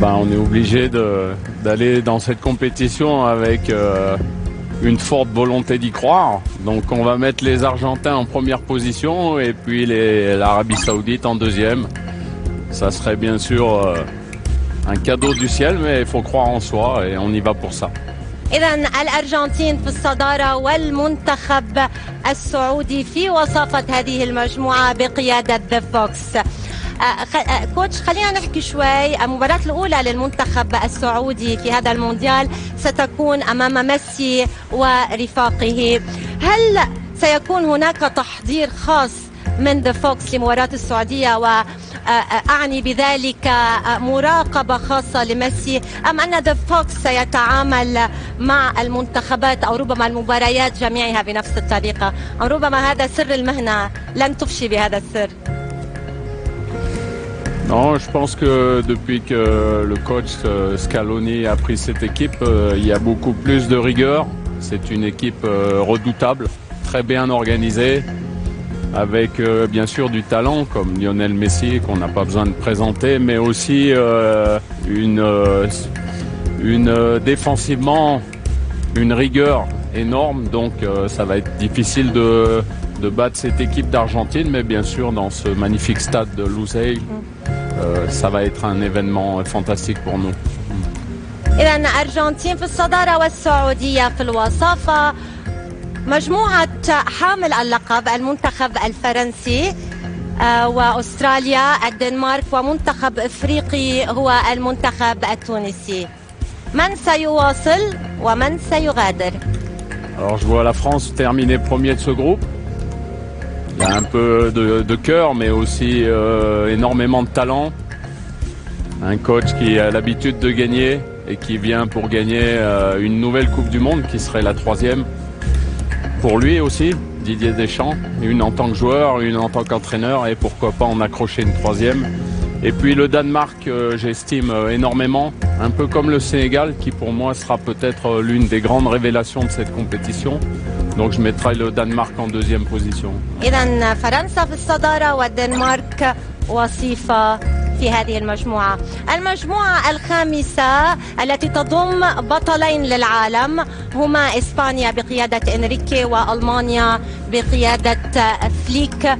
On est obligé d'aller dans cette compétition avec une forte volonté d'y croire. Donc on va mettre les Argentins en première position et puis l'Arabie Saoudite en deuxième. Ça serait bien sûr un cadeau du ciel, mais il faut croire en soi et on y va pour ça. إذا الأرجنتين في الصدارة والمنتخب السعودي في وصافة هذه المجموعة بقيادة ذا فوكس. كوتش خلينا نحكي شوي. المباراة الأولى للمنتخب السعودي في هذا المونديال ستكون أمام ميسي ورفاقه. هل سيكون هناك تحضير خاص من ذا فوكس لمباراة السعودية وأعني بذلك مراقبة خاصة لميسي، أم أن ذا فوكس سيتعامل مع المنتخبات أو ربما المباريات جميعها بنفس الطريقة؟ أو ربما هذا سر المهنة لن تفشي بهذا السر؟ Non, je pense que depuis que le coach Scaloni a pris cette équipe, il y a beaucoup plus de rigueur. C'est une équipe redoutable, très bien organisée, avec bien sûr du talent comme Lionel Messi qu'on n'a pas besoin de présenter, mais aussi défensivement une rigueur énorme. Donc ça va être difficile de battre cette équipe d'Argentine, mais bien sûr dans ce magnifique stade de Lusail, ça va être un événement fantastique pour nous. إذا الأرجنتين في الصدارة والسعودية في الوصافة. مجموعة حامل اللقب المنتخب الفرنسي وأستراليا الدنمارك ومنتخب إفريقي هو المنتخب التونسي. من سيواصل ومن سيغادر؟ Alors je vois la France terminer premier de ce groupe. Il y a un peu de cœur, mais aussi énormément de talent. Un coach qui a l'habitude de gagner et qui vient pour gagner une nouvelle Coupe du Monde qui serait la 3e. Pour lui aussi, Didier Deschamps, une en tant que joueur, une en tant qu'entraîneur et pourquoi pas en accrocher une 3e. Et puis le Danemark, j'estime énormément, un peu comme le Sénégal qui pour moi sera peut-être l'une des grandes révélations de cette compétition. Donc je mettrai le Danemark en 2e position. إذن فرنسا في الصدارة والدنمارك وصيفة في هذه المجموعة. المجموعة الخامسة التي تضم بطلين للعالم هما إسبانيا بقيادة إنريكي وألمانيا بقيادة فليك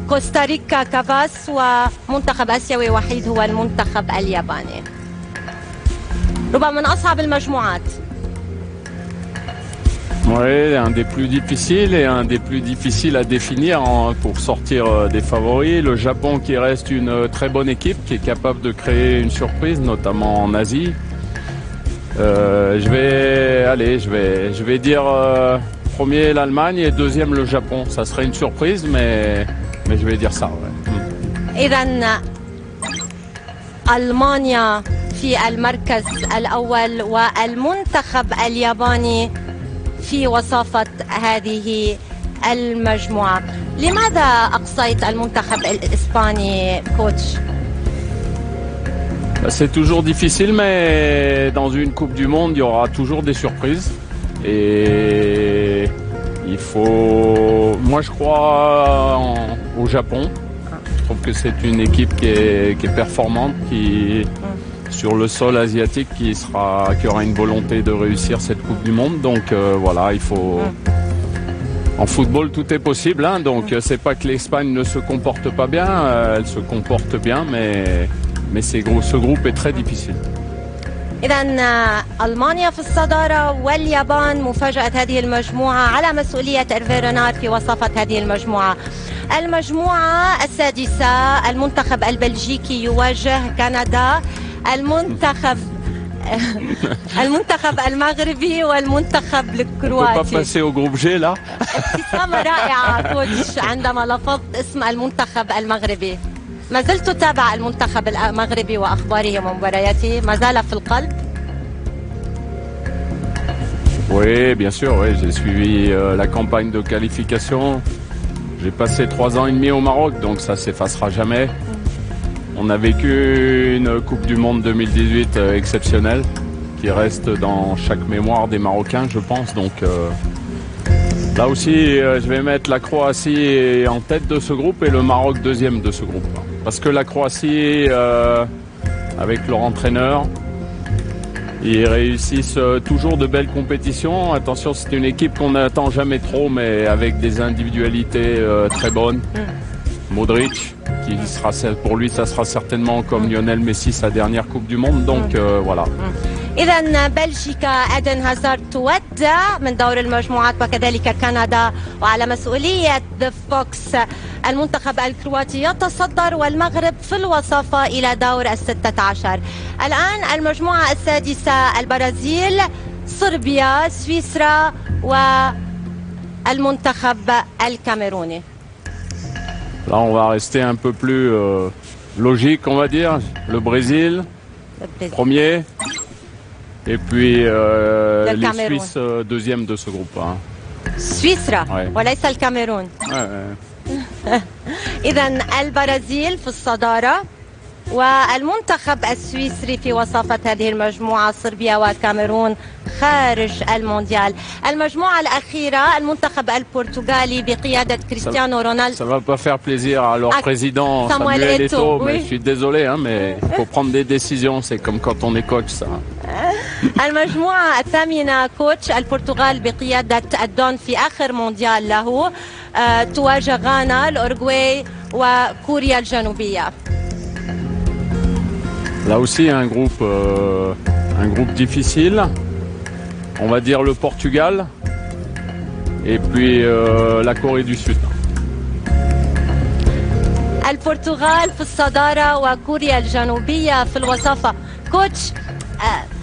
كوستاريكا كافاس ومنتخب آسيوي وحيد هو المنتخب الياباني. ربما من أصعب المجموعات. Oui, un des plus difficiles et un des plus difficiles à définir pour sortir des favoris. Le Japon qui reste une très bonne équipe, qui est capable de créer une surprise, notamment en Asie. Je vais dire premier l'Allemagne et 2e le Japon. Ça serait une surprise, mais je vais dire ça. Ouais. إذن ألمانيا في المركز الأول والمنتخب الياباني في وصافة هذه المجموعة. لماذا أقصيت المنتخب الإسباني كوتش؟ C'est toujours difficile, mais dans une Coupe du Monde, il y aura toujours des surprises. Et il faut... Moi, je crois au Japon. Je trouve que c'est une équipe qui est performante, qui... sur le sol asiatique qui aura une volonté de réussir cette Coupe du Monde. Donc voilà, il faut... En football, tout est possible. Hein, donc c'est pas que l'Espagne ne se comporte pas bien, elle se comporte bien, mais ce groupe est très difficile. إذن ألمانيا في الصدارة واليابان مفاجأة هذه المجموعة على مسؤولية إيرفي رينار في وصافة هذه المجموعة. المجموعة السادسة المنتخب البلجيكي يواجه كندا، المنتخب المغربي والمنتخب الكرواتي. On peut pas passer au groupe G là. ابتسامة رائعة كوتش عندما لفظت اسم المنتخب المغربي. ما زلت تتابع المنتخب المغربي وأخباره ومبارياته، ما زال في القلب؟ Oui, bien sûr, oui, j'ai suivi la campagne de qualification. J'ai passé 3 ans et demi au Maroc, donc ça s'effacera jamais. On a vécu une Coupe du Monde 2018 exceptionnelle qui reste dans chaque mémoire des Marocains, je pense. Donc là aussi, je vais mettre la Croatie en tête de ce groupe et le Maroc 2e de ce groupe. Parce que la Croatie avec leur entraîneur. Ils réussissent toujours de belles compétitions. Attention, c'est une équipe qu'on n'attend jamais trop, mais avec des individualités très bonnes. Modric, qui sera, pour lui, ça sera certainement comme Lionel Messi sa dernière Coupe du Monde. Donc voilà. إذا بلجيكا إيدن هازارد تودع من دور المجموعات وكذلك كندا، وعلى مسؤولية ذا فوكس المنتخب الكرواتي يتصدر والمغرب في الوصافة إلى دور ال16. الآن المجموعة السادسة البرازيل، صربيا، سويسرا والمنتخب الكاميروني. Là, on va rester un peu plus logique, on va dire. Le Brésil, premier. Et puis les Suisses, deuxième de ce groupe. Hein. سويسرا Ouais. وليس الكاميرون. إذن البرازيل في الصدارة والمنتخب السويسري في وصافة هذه المجموعة، صربيا والكاميرون خارج المونديال. المجموعة الأخيرة المنتخب البرتغالي بقيادة كريستيانو رونالدو. Ça va pas faire plaisir à leur président Samuel Samuel Eto'o, Eto'o, mais oui. je suis désolé, hein, mais il faut prendre des décisions. C'est comme quand on est coach, ça. المجموعة الثامنة كوتش البرتغال بقيادة الدون في آخر مونديال له تواجه غانا، الأورغواي وكوريا الجنوبية. Là aussi, un groupe difficile. On va dire le Portugal et puis la Corée du Sud. البرتغال في الصدارة وكوريا الجنوبية في الوصافة. كوتش،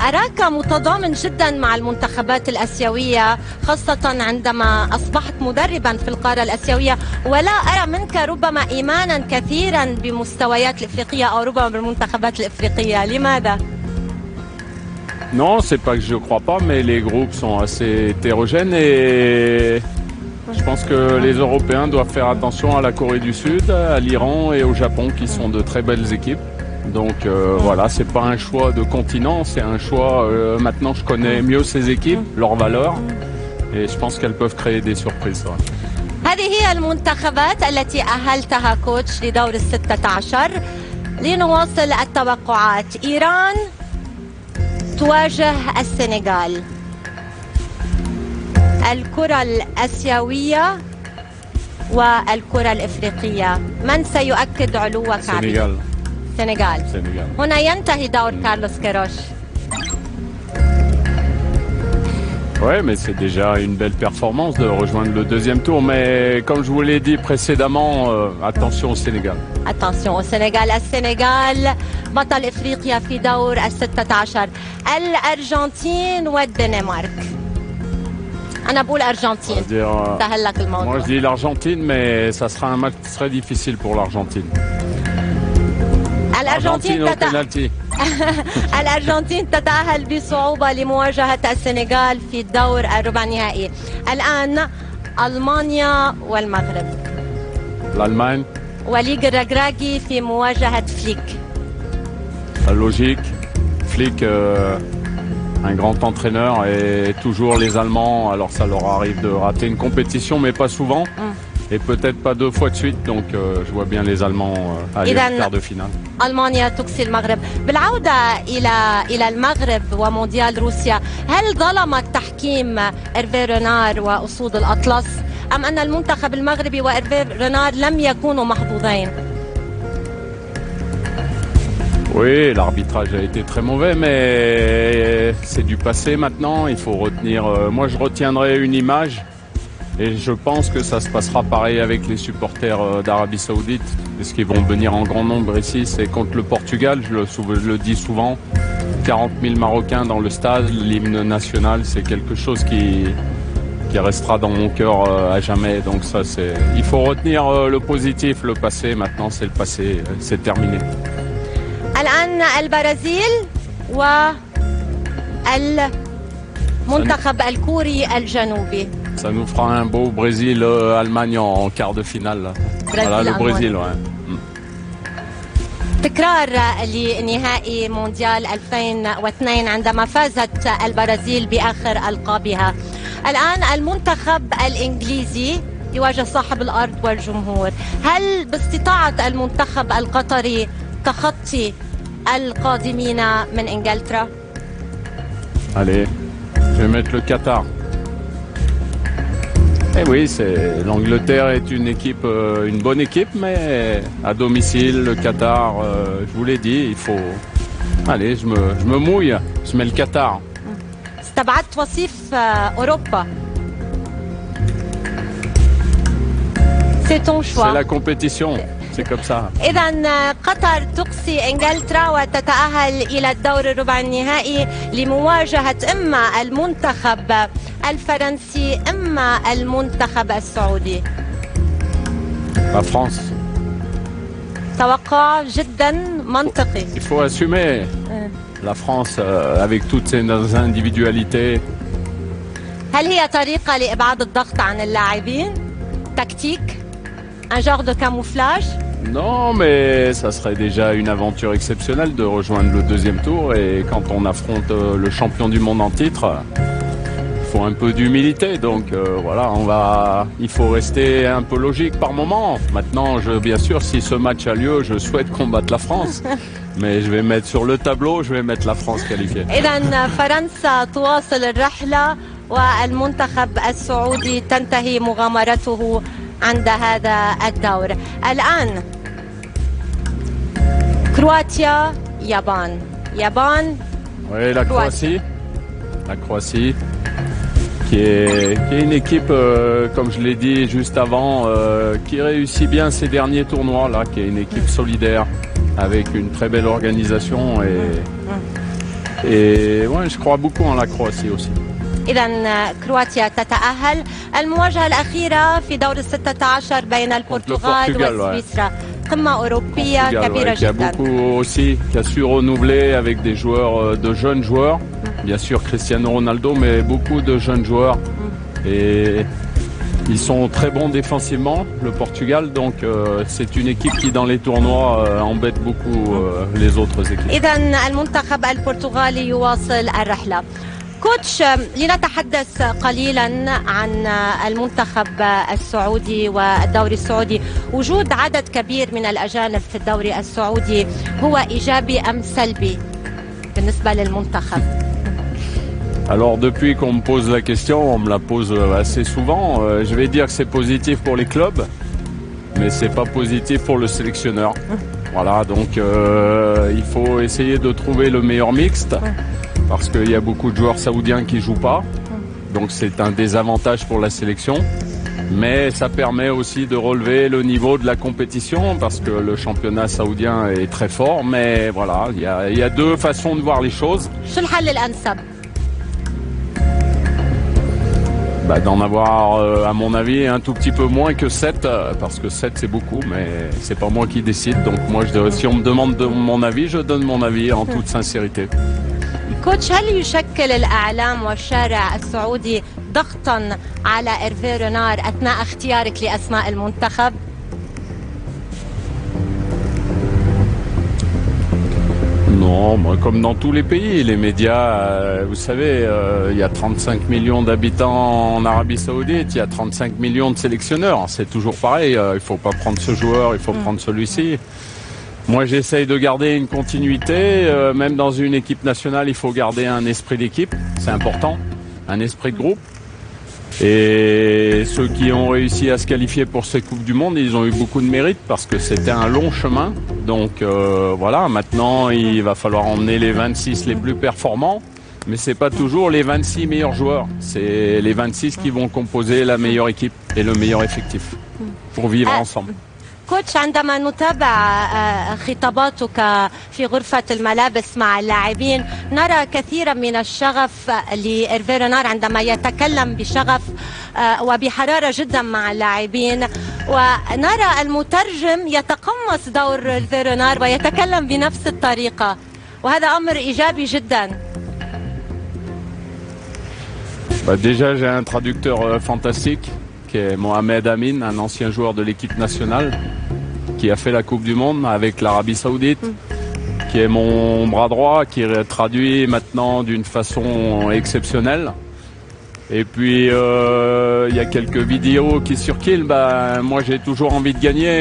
أراك متضامن جدا مع المنتخبات الأسيوية، خاصة عندما أصبحت مدربا في القارة الأسيوية، ولا أرى منك ربما إيمانا كثيرا بمستويات الإفريقية أو ربما بالمنتخبات الإفريقية. لماذا؟ Non, c'est pas que je crois pas, mais les groupes sont assez hétérogènes et je pense que les Européens doivent faire attention à la Corée du Sud, à l'Iran et au Japon qui sont de très belles équipes. Donc voilà, c'est pas un choix de continent, c'est un choix. Maintenant, je connais mieux ces équipes, leurs valeurs, et je pense qu'elles peuvent créer des surprises. Ouais. هذه هي المنتخبات التي أهلتها كوتش لدور ال16. لنواصل التوقعات. إيران تواجه السنغال. الكرة الآسيوية والكرة الإفريقية، من سيؤكد علوك عليه؟ Sénégal. السنغال. هنا ينتهي دور كارلوس كيروش. Oui, mais c'est déjà une belle performance de rejoindre le deuxième tour. Mais comme je vous l'ai dit précédemment, attention au Sénégal. Attention au Sénégal. السنغال بطل إفريقيا في دور ال16. الأرجنتين والدنمارك. أنا بقول أرجنتين. سهل لك الموضوع. Moi je dis l'Argentine, mais ça sera un match très difficile pour l'Argentine. الأرجنتين الأرجنتين تتأهل بصعوبة لمواجهة السنغال في الدور الربع النهائي. الآن ألمانيا والمغرب. L'Allemagne. وليج الرجراجي في مواجهة فليك. La logique. Flick, un grand entraîneur, et toujours les Allemands. Alors ça leur arrive de rater une compétition, mais pas souvent. Et peut-être pas 2 fois de suite, donc je vois bien les Allemands aller en quart de finale. ألمانيا تكسي المغرب. بالعودة إلى المغرب ومونديال روسيا، هل ظلم التحكيم إيرفي رينار وأسود الأطلس، أم أن المنتخب المغربي وإيرفي رينار لم يكونوا محظوظين؟ Oui, l'arbitrage a été très mauvais, mais c'est du passé maintenant. Il faut retenir. Moi, je retiendrai une image. Et je pense que ça se passera pareil avec les supporters d'Arabie Saoudite, parce qu'ils vont venir en grand nombre ici. C'est contre le Portugal, je le dis souvent. 40 000 Marocains dans le stade, l'hymne national, c'est quelque chose qui restera dans mon cœur à jamais. Donc ça, il faut retenir le positif, le passé. Maintenant, c'est le passé, c'est terminé. الآن البرازيل والمنتخب الكوري الجنوبي. Ça nous fera un beau Brésil-Allemagne en quart de finale. Voilà, le Brésil, ouais. تكرار لنهائي مونديال 2002 عندما فازت البرازيل بآخر ألقابها. الآن المنتخب الإنجليزي يواجه صاحب الأرض والجمهور. هل باستطاعة المنتخب القطري تخطي القادمين من إنجلترا؟ Allez, je vais mettre le Qatar. Eh oui, l'Angleterre est une équipe, une bonne équipe, mais à domicile, le Qatar, je vous l'ai dit, il faut... Allez, je me mouille, je mets le Qatar. استبعدت وصيف أوروبا. C'est ton choix. C'est la compétition, c'est comme ça. إذا قطر تقصي إنجلترا وتتأهل إلى الدور الربع النهائي لمواجهة إما المنتخب الفرنسي إما المنتخب السعودي. La France. توقع جدا منطقي. Il faut assumer. La France, avec toutes ses individualités. هل هي طريقة لإبعاد الضغط عن اللاعبين؟ تكتيك؟ Un genre de camouflage? Non, mais ça serait déjà une aventure exceptionnelle de rejoindre le deuxième tour. Et quand on affronte le champion du monde en titre, il faut un peu d'humilité. Donc voilà, il faut rester un peu logique par moment. Maintenant, bien sûr, si ce match a lieu, je souhaite combattre la France. Mais je vais mettre sur le tableau, je vais mettre la France qualifiée. إذا فرنسا تواصل الرحلة والمنتخب السعودي تنتهي مغامرته عند هذا الدور. الآن كرواتيا يابان. Oui, la Croatie. La Croatie. Qui est une équipe, comme je l'ai dit juste avant, qui réussit bien ses derniers tournois, là, qui est une équipe solidaire, avec une très belle organisation. Et ouais, je crois beaucoup en la Croatie aussi. إذا كرواتيا تتأهل. المواجهة الأخيرة في دور 16 بين البرتغال وسويسرا. قمة أوروبية كبيرة جدا. Il y a beaucoup aussi qui a su renouveler avec des joueurs, de jeunes joueurs. Bien sûr Cristiano Ronaldo, mais beaucoup de jeunes joueurs. Et ils sont très bons défensivement, le Portugal. Donc c'est une équipe qui dans les tournois embête beaucoup les autres équipes. إذا المنتخب البرتغالي يواصل الرحلة. كوتش، لنتحدث قليلا عن المنتخب السعودي والدوري السعودي. وجود عدد كبير من الأجانب في الدوري السعودي هو إيجابي أم سلبي بالنسبة للمنتخب؟ Alors depuis qu'on me pose la question, on me la pose assez souvent, je vais dire que c'est positif pour les clubs, mais c'est pas positif pour le sélectionneur. Voilà, donc il faut essayer de trouver le meilleur mixte. Parce qu'il y a beaucoup de joueurs saoudiens qui ne jouent pas. Donc c'est un désavantage pour la sélection. Mais ça permet aussi de relever le niveau de la compétition parce que le championnat saoudien est très fort. Mais voilà, il y a deux façons de voir les choses. شو الحل الأنسب؟ D'en avoir, à mon avis, un tout petit peu moins que 7, parce que 7 c'est beaucoup, mais c'est pas moi qui décide. Donc moi, si on me demande mon avis, je donne mon avis en toute sincérité. كوتش، هل يشكل الإعلام والشارع السعودي ضغطا على إيرفي رينار أثناء اختيارك لأسماء المنتخب؟ Non, moi, comme dans tous les pays, les médias, vous savez, il y a 35 millions d'habitants en Arabie Saoudite, il y a 35 millions de sélectionneurs. C'est toujours pareil, il ne faut pas prendre ce joueur, il faut prendre celui-ci. Moi, j'essaye de garder une continuité. Même dans une équipe nationale, il faut garder un esprit d'équipe. C'est important, un esprit de groupe. Et ceux qui ont réussi à se qualifier pour cette Coupe du Monde, ils ont eu beaucoup de mérite parce que c'était un long chemin. Donc voilà, maintenant, il va falloir emmener les 26 les plus performants. Mais ce n'est pas toujours les 26 meilleurs joueurs. C'est les 26 qui vont composer la meilleure équipe et le meilleur effectif pour vivre ensemble. كوتش، عندما نتابع خطاباتك في غرفة الملابس مع اللاعبين نرى كثيرا من الشغف لإيرفي رينار عندما يتكلم بشغف وبحرارة جدا مع اللاعبين، ونرى المترجم يتقمص دور إيرفي رينار ويتكلم بنفس الطريقة، وهذا أمر إيجابي جدا. Déjà, j'ai un traducteur fantastique qui est Mohamed Amin, un ancien joueur de l'équipe nationale qui a fait la Coupe du Monde avec l'Arabie Saoudite, qui est mon bras droit, qui traduit maintenant d'une façon exceptionnelle. Et puis il y a quelques vidéos qui circulent. Moi j'ai toujours envie de gagner.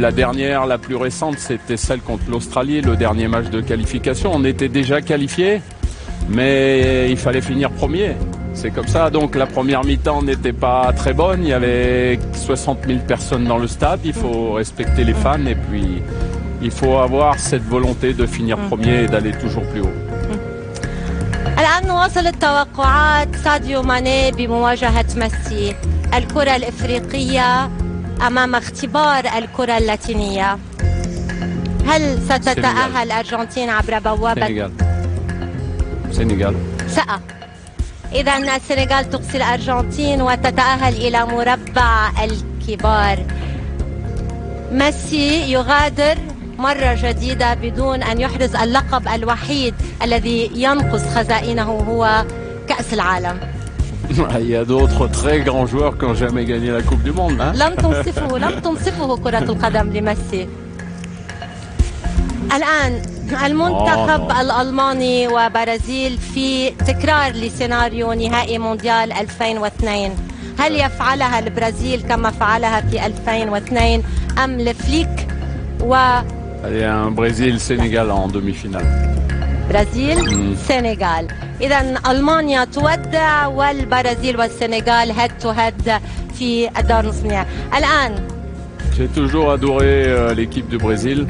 La dernière, la plus récente, c'était celle contre l'Australie, le dernier match de qualification. On était déjà qualifiés, mais il fallait finir premier. C'est comme ça. Donc la première mi-temps n'était pas très bonne. Il y avait 60 000 personnes dans le stade. Il faut respecter les fans et puis il faut avoir cette volonté de finir premier et d'aller toujours plus haut. الآن واصلت توقعات ساديو ماني بمواجهة ميسي الكرة الإفريقية أمام اختبار الكرة اللاتينية. هل ستتأهل الأرجنتين عبر بوابة سنغال؟ إذا السنغال تقصي الأرجنتين وتتأهل إلى مربع الكبار. ميسي يغادر مرة جديدة بدون أن يحرز اللقب الوحيد الذي ينقص خزائنه هو كأس العالم. Il y a d'autres très grands joueurs qui n'ont jamais gagné la Coupe du Monde. Hein? لم تنصفه كرة القدم لميسي. الآن المنتخب الألماني وبرازيل في تكرار لسيناريو نهائي مونديال 2002. هل يفعلها البرازيل كما فعلها في 2002 أم لفليك Il y a un Brésil-Sénégal en demi-finale. برازيل-سنغال. إذا ألمانيا تودع والبرازيل والسنغال هيد تو هيد في الدور نصف النهائي. الآن J'ai toujours adoré l'équipe du Brésil.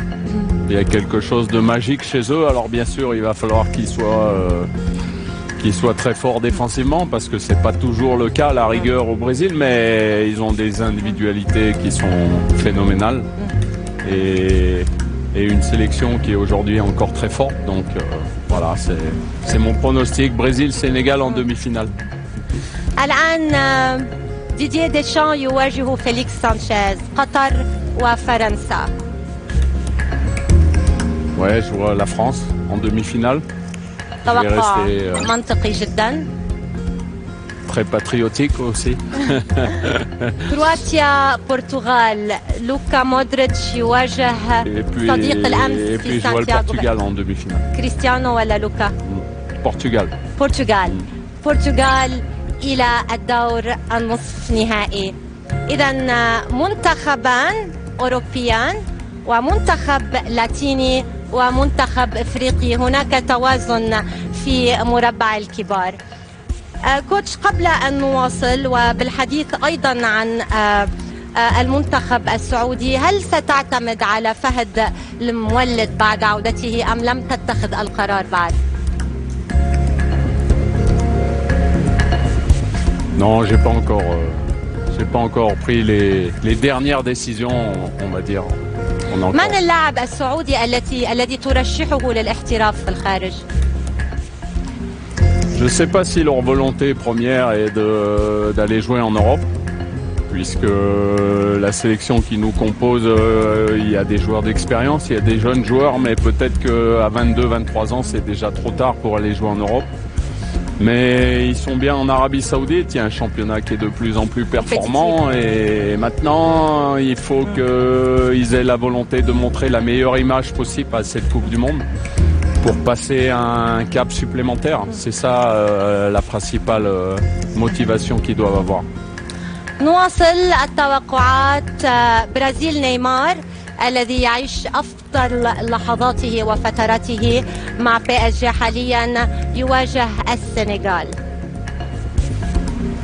Il y a quelque chose de magique chez eux. Alors bien sûr, il va falloir qu'ils soient très forts défensivement parce que c'est pas toujours le cas à la rigueur au Brésil, mais ils ont des individualités qui sont phénoménales et une sélection qui est aujourd'hui encore très forte. Donc voilà, c'est mon pronostic. Brésil-Sénégal en demi-finale. الآن ديدييه ديشان يواجه فيليكس سانشيز قطر وفرنسا. Ouais, je vois la France en demi-finale. توقع منطقي جدا. Très patriotique aussi. كرواتيا برتغال لوكا مودريتش يواجه صديق الأمس في سانتياغو. Portugal en demi-finale. كريستيانو ولا لوكا؟ برتغال إلى الدور النصف نهائي. إذا منتخبان أوروبيان ومنتخب لاتيني ومنتخب إفريقي. هناك توازن في مربع الكبار. كوتش، قبل أن نواصل وبالحديث أيضا عن المنتخب السعودي، هل ستعتمد على فهد المولد بعد عودته أم لم تتخذ القرار بعد؟ Non, j'ai pas encore pris les dernières décisions, on va dire. من اللاعب السعودي الذي ترشحه للاحتراف في الخارج؟ Je ne sais pas si leur volonté première est d'aller jouer en Europe, puisque la sélection qui nous compose, il y a des joueurs d'expérience, il y a des jeunes joueurs, mais peut-être qu'à 22-23 ans, c'est déjà trop tard pour aller jouer en Europe. Mais ils sont bien en Arabie Saoudite, il y a un championnat qui est de plus en plus performant et maintenant il faut qu'ils aient la volonté de montrer la meilleure image possible à cette Coupe du Monde pour passer un cap supplémentaire. C'est ça la principale motivation qu'ils doivent avoir. نواصل التوقعات. برازيل نيمار الذي يعيش أفضل لحظاته وفتراته مع PSG حاليا يواجه السنغال.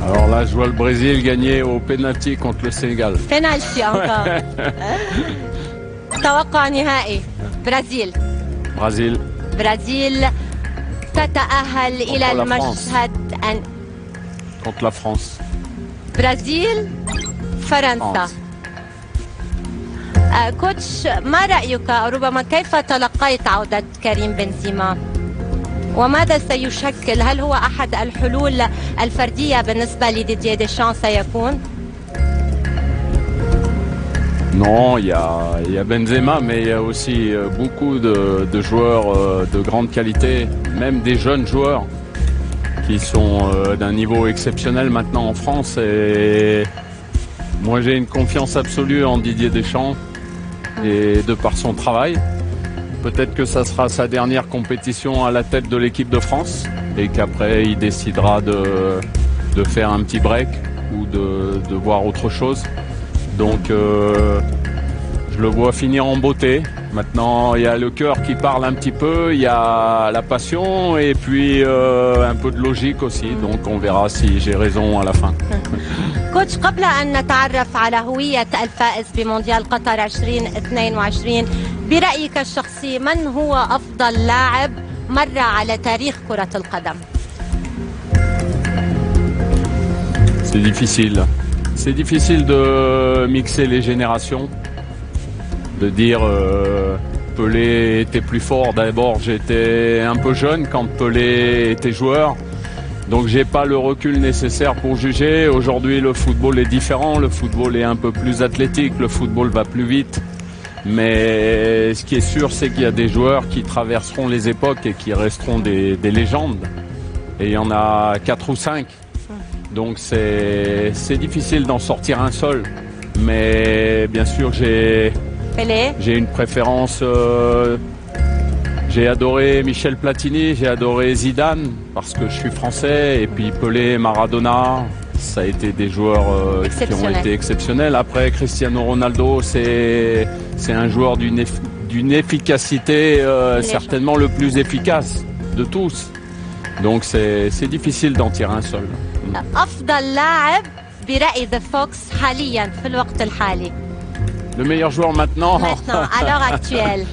Alors là, je vois le Brésil gagner au penalty contre le Sénégal. Penalty encore. توقع نهائي. برازيل تتأهل إلى المشهد contre la France. برازيل فرنسا. كوتش، ما رأيك ربما كيف تلقيت عودة كريم بنزيما وماذا سيشكل؟ هل هو أحد الحلول الفردية بالنسبة لديدييه ديشان سيكون؟ Non, il y a Benzema, mais il y a aussi beaucoup de joueurs de grande qualité, même des jeunes joueurs qui sont d'un niveau exceptionnel maintenant en France. Et moi, j'ai une confiance absolue en Didier Deschamps et de par son travail. Peut-être que ça sera sa dernière compétition à la tête de l'équipe de France. et qu'après il décidera de faire un petit break ou de voir autre chose. Donc je le vois finir en beauté. Maintenant, il y a le cœur qui parle un petit peu, il y a la passion et puis un peu de logique aussi. Donc on verra si j'ai raison à la fin. كوتش، قبل أن نتعرف على هوية الفائز بمونديال قطر 2022 برأيك الشخصي من هو أفضل لاعب مر على تاريخ كرة القدم؟ C'est difficile. C'est difficile de mixer les générations, de dire Pelé était plus fort. D'abord, j'étais un peu jeune quand Pelé était joueur, donc j'ai pas le recul nécessaire pour juger. Aujourd'hui, le football est différent, le football est un peu plus athlétique, le football va plus vite. Mais ce qui est sûr, c'est qu'il y a des joueurs qui traverseront les époques et qui resteront des légendes. Et il y en a 4 ou 5. Donc c'est difficile d'en sortir un seul. Mais bien sûr, j'ai une préférence. J'ai adoré Michel Platini, j'ai adoré Zidane parce que je suis français. Et puis Pelé, Maradona, ça a été des joueurs qui ont été exceptionnels. Après, Cristiano Ronaldo, c'est un joueur d'une efficacité certainement le plus efficace de tous. Donc c'est difficile d'en tirer un seul. أفضل لاعب برأي The Fox حاليا في الوقت الحالي. Le meilleur joueur maintenant. Maintenant, à l'heure actuelle.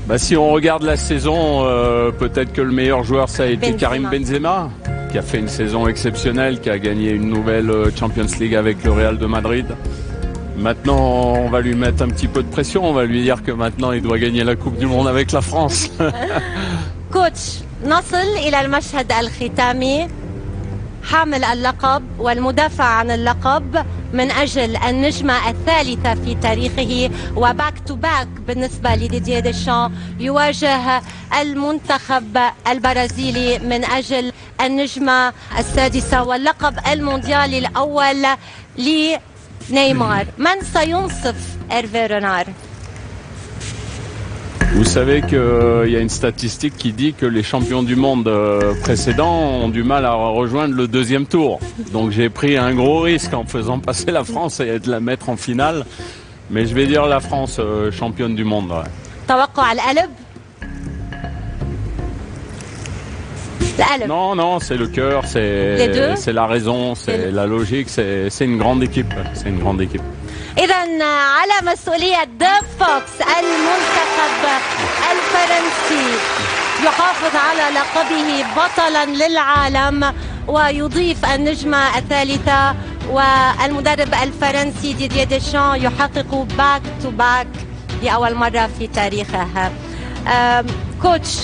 Bah, si on regarde la saison, peut-être que le meilleur joueur ça a été Karim Benzema, qui a fait une saison exceptionnelle, qui a gagné une nouvelle Champions League avec le Real de Madrid. Maintenant, on va lui mettre un petit peu de pression, on va lui dire que maintenant il doit gagner la Coupe du Monde avec la France. كوتش، نصل إلى المشهد الختامي. حامل اللقب والمدافع عن اللقب من أجل النجمة الثالثة في تاريخه وباك تو باك بالنسبة لديدييه ديشان يواجه المنتخب البرازيلي من أجل النجمة السادسة واللقب المونديالي الأول لنيمار. من سينصف هيرفي رينار؟ Vous savez qu'il y a une statistique qui dit que les champions du monde précédents ont du mal à rejoindre le deuxième tour. Donc j'ai pris un gros risque en faisant passer la France et de la mettre en finale. Mais je vais dire la France championne du monde. Ouais. توقع القلب؟ القلب. Non, c'est le cœur, c'est la raison, c'est la logique, c'est une grande équipe. C'est une grande équipe. إذا على مسؤولية The Fox المنتخب الفرنسي يحافظ على لقبه بطلا للعالم ويضيف النجمة الثالثة، والمدرب الفرنسي ديدييه ديشان يحقق باك تو باك لأول مرة في تاريخه. كوتش،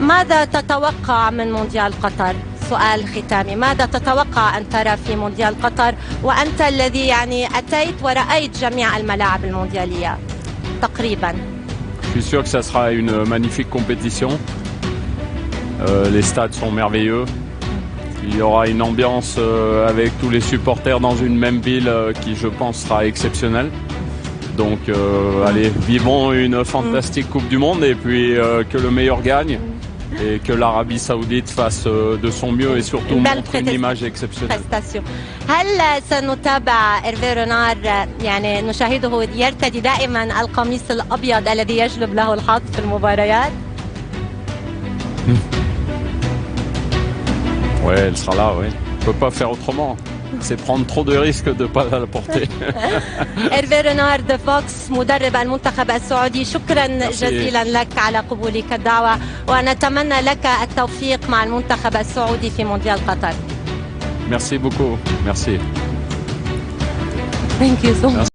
ماذا تتوقع من مونديال قطر؟ سؤال ختامي، ماذا تتوقع أن ترى في مونديال قطر وأنت الذي يعني أتيت ورأيت جميع الملاعب المونديالية تقريبا؟ Je suis sûr que ça sera une magnifique compétition. Les stades sont merveilleux. Il y aura une ambiance avec tous les supporters dans une même ville qui, je pense, sera exceptionnelle. Donc, allez, vivons une fantastique Coupe du Monde et puis que le meilleur gagne. Et que l'Arabie Saoudite fasse de son mieux et surtout montre une image exceptionnelle. هل سنتابع هيرفي رينار؟ يعني نشاهده يرتدي دائما القميص الأبيض الذي يجلب له الحظ في المباريات؟ Ouais, elle sera là, oui. On ne peut pas faire autrement. C'est prendre trop de risques de ne pas la porter. هيرفي رينار The Fox مدرب المنتخب السعودي، شكرا جزيلا لك على قبولك الدعوة ونتمنى لك التوفيق مع المنتخب السعودي في مونديال قطر. Merci beaucoup. Merci. Thank you so much.